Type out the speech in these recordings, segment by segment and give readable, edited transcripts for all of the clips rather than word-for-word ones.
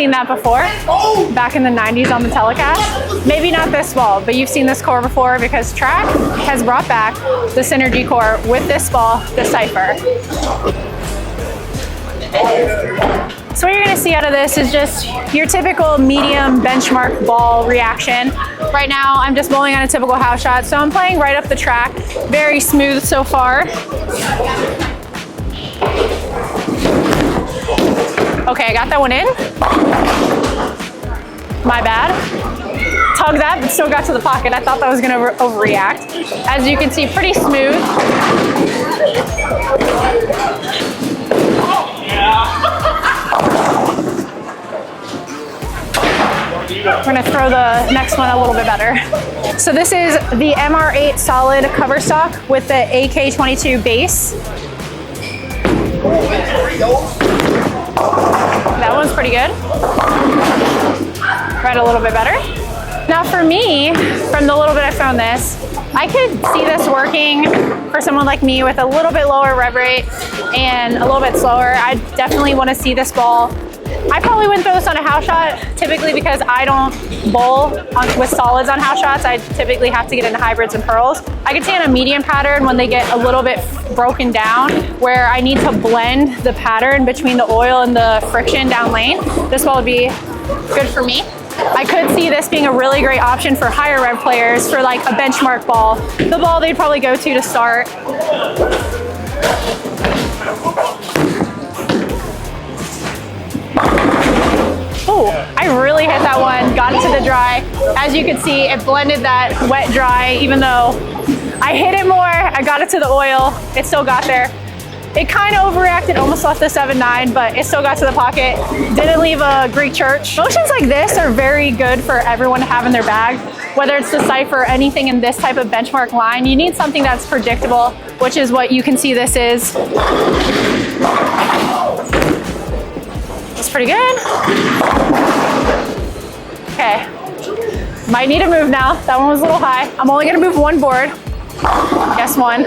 seen that before, back in the 90s on the telecast. Maybe not this ball, but you've seen this core before because track has brought back the Synergy core with this ball, the Cipher. So what you're gonna see out of this is just your typical medium benchmark ball reaction. Right now, I'm just bowling on a typical house shot, so I'm playing right up the track. Very smooth so far. Okay, I got that one in. My bad. Tug that, but still got to the pocket. I thought that was gonna overreact. As you can see, pretty smooth. We're gonna throw the next one a little bit better. So this is the MR8 solid cover stock with the AK22 base. That one's pretty good. Right, a little bit better. Now for me, from the little bit I found this, I could see this working for someone like me with a little bit lower rev rate and a little bit slower. I definitely want to see this ball. I probably wouldn't throw this on a house shot, typically because I don't bowl with solids on house shots. I typically have to get into hybrids and pearls. I could see on a medium pattern when they get a little bit broken down, where I need to blend the pattern between the oil and the friction down lane. This ball would be good for me. I could see this being a really great option for higher rev players for like a benchmark ball. The ball they'd probably go to start. Oh, I really hit that one, got it to the dry. As you can see, it blended that wet dry, even though I hit it more, I got it to the oil, it still got there. It kind of overreacted, almost left the 7-9, but it still got to the pocket. Didn't leave a Greek church. Motions like this are very good for everyone to have in their bag. Whether it's the Cipher or anything in this type of benchmark line, you need something that's predictable, which is what you can see this is. It's pretty good. Okay, might need to move now. That one was a little high. I'm only gonna move one board. Guess one.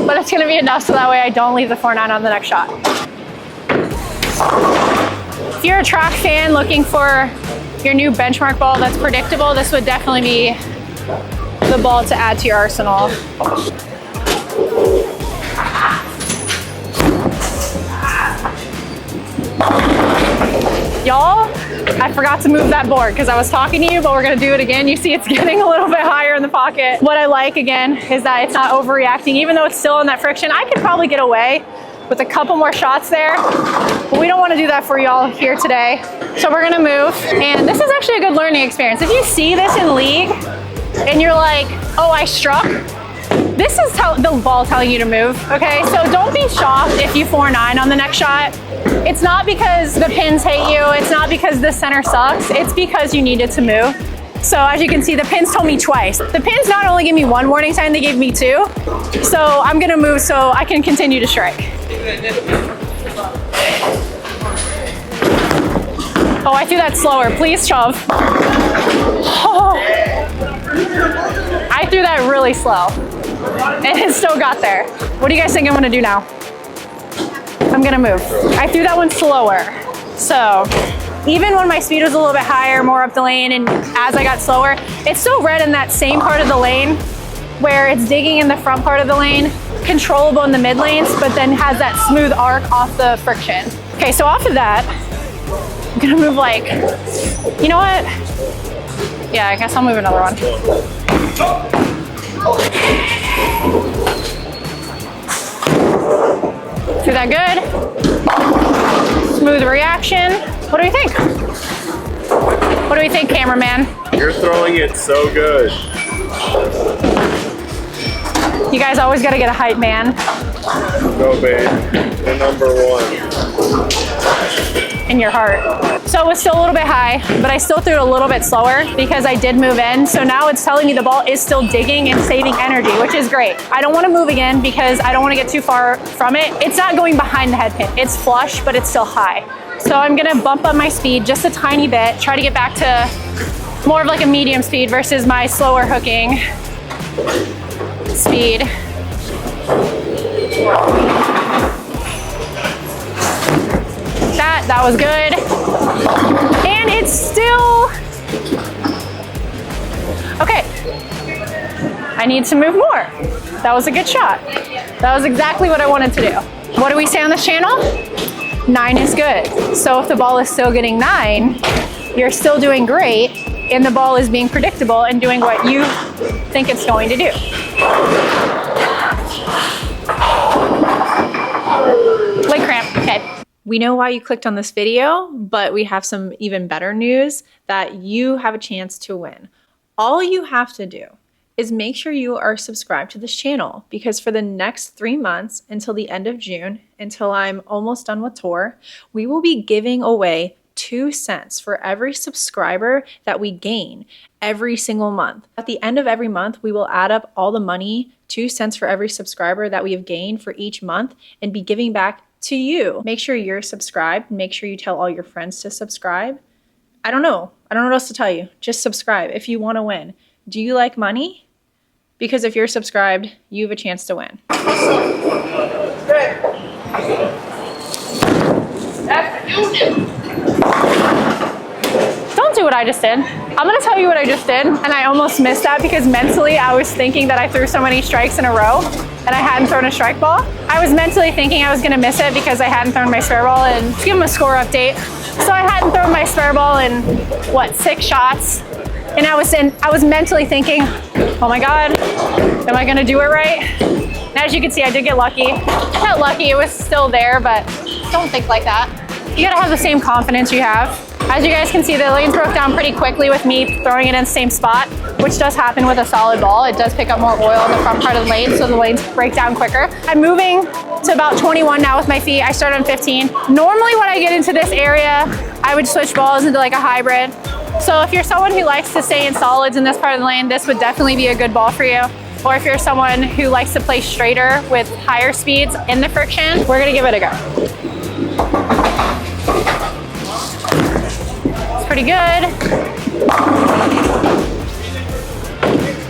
But it's gonna be enough so that way I don't leave the 4-9 on the next shot. If you're a track fan looking for your new benchmark ball that's predictable, this would definitely be the ball to add to your arsenal. Y'all, I forgot to move that board because I was talking to you, but we're gonna do it again. You see it's getting a little bit higher in the pocket. What I like, again, is that it's not overreacting. Even though it's still in that friction, I could probably get away with a couple more shots there, but we don't wanna do that for y'all here today. So we're gonna move, and this is actually a good learning experience. If you see this in league, and you're like, oh, I struck, this is the ball telling you to move, okay? So don't be shocked if you 4-9 on the next shot. It's not because the pins hate you, it's not because the center sucks, it's because you needed to move. So as you can see, the pins told me twice. The pins not only gave me one warning sign, they gave me two. So I'm gonna move so I can continue to strike. Oh, I threw that slower, please shove. Oh. I threw that really slow, and it still got there. What do you guys think I'm gonna do now? I'm gonna move. I threw that one slower. So even when my speed was a little bit higher, more up the lane, and as I got slower, it's still red in that same part of the lane where it's digging in the front part of the lane, controllable in the mid lanes, but then has that smooth arc off the friction. Okay, so off of that, I'm gonna move like, you know what? Yeah, I guess I'll move another one. Threw that good. Smooth reaction. What do we think? What do we think, cameraman? You're throwing it so good. You guys always gotta get a hype man. Go, babe. The #1. In your heart. So it was still a little bit high, but I still threw it a little bit slower because I did move in. So now it's telling me the ball is still digging and saving energy, which is great. I don't want to move again because I don't want to get too far from it. It's not going behind the head pin. It's flush, but it's still high. So I'm gonna bump up my speed just a tiny bit, try to get back to more of like a medium speed versus my slower hooking speed. That was good. And it's still, okay. I need to move more. That was a good shot. That was exactly what I wanted to do. What do we say on this channel? 9 is good. So if the ball is still getting 9, you're still doing great, and the ball is being predictable and doing what you think it's going to do. Leg cramp, okay. We know why you clicked on this video, but we have some even better news that you have a chance to win. All you have to do is make sure you are subscribed to this channel, because for the next 3 months until the end of June, until I'm almost done with tour, we will be giving away 2 cents for every subscriber that we gain every single month. At the end of every month, we will add up all the money, 2 cents for every subscriber that we have gained for each month, and be giving back to you. Make sure you're subscribed. Make sure you tell all your friends to subscribe. I don't know what else to tell you. Just subscribe if you want to win. Do you like money? Because if you're subscribed, you have a chance to win. Don't do what I just did. I'm gonna tell you what I just did, and I almost missed that because mentally I was thinking that I threw so many strikes in a row and I hadn't thrown a strike ball. I was mentally thinking I was gonna miss it because I hadn't thrown my spare ball, and give them a score update. So I hadn't thrown my spare ball in, what, 6 shots? And I was mentally thinking, oh my God, am I gonna do it right? And as you can see, I did get lucky. Not lucky, it was still there, but don't think like that. You gotta have the same confidence you have. As you guys can see, the lanes broke down pretty quickly with me throwing it in the same spot, which does happen with a solid ball. It does pick up more oil in the front part of the lane, so the lanes break down quicker. I'm moving to about 21 now with my feet. I started on 15. Normally when I get into this area, I would switch balls into like a hybrid. So if you're someone who likes to stay in solids in this part of the lane, this would definitely be a good ball for you. Or if you're someone who likes to play straighter with higher speeds in the friction, we're gonna give it a go. It's pretty good.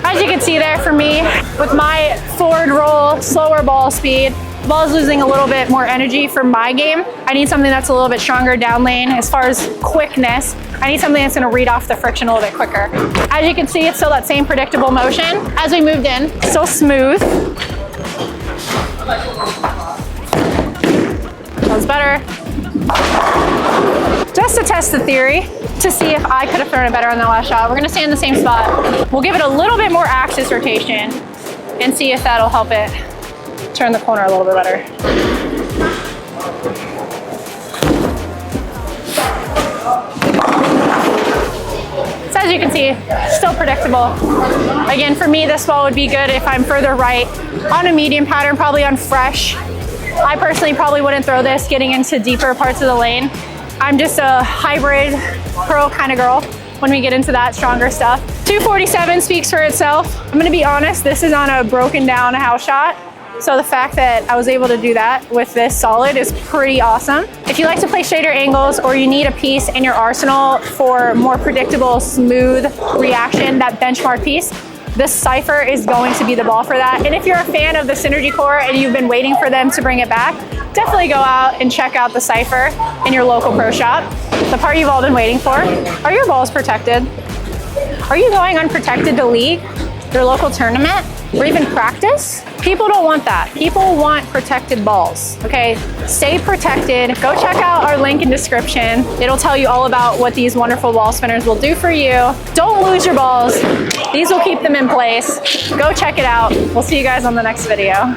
As you can see there for me, with my forward roll, slower ball speed, the ball's losing a little bit more energy for my game. I need something that's a little bit stronger down lane. As far as quickness, I need something that's gonna read off the friction a little bit quicker. As you can see, it's still that same predictable motion. As we moved in, still smooth. That was better. Just to test the theory, to see if I could have thrown it better on that last shot, we're gonna stay in the same spot. We'll give it a little bit more axis rotation and see if that'll help it turn the corner a little bit better. So as you can see, still predictable. Again, for me, this ball would be good if I'm further right on a medium pattern, probably on fresh. I personally probably wouldn't throw this getting into deeper parts of the lane. I'm just a hybrid pro kind of girl when we get into that stronger stuff. 247 speaks for itself. I'm gonna be honest, this is on a broken down house shot. So the fact that I was able to do that with this solid is pretty awesome. If you like to play straighter angles, or you need a piece in your arsenal for more predictable, smooth reaction, that benchmark piece, this Cipher is going to be the ball for that. And if you're a fan of the Synergy Core and you've been waiting for them to bring it back, definitely go out and check out the Cipher in your local pro shop. The part you've all been waiting for. Are your balls protected? Are you going unprotected to league, your local tournament, or even practice? People don't want that. People want protected balls, okay? Stay protected. Go check out our link in description. It'll tell you all about what these wonderful ball spinners will do for you. Don't lose your balls. These will keep them in place. Go check it out. We'll see you guys on the next video.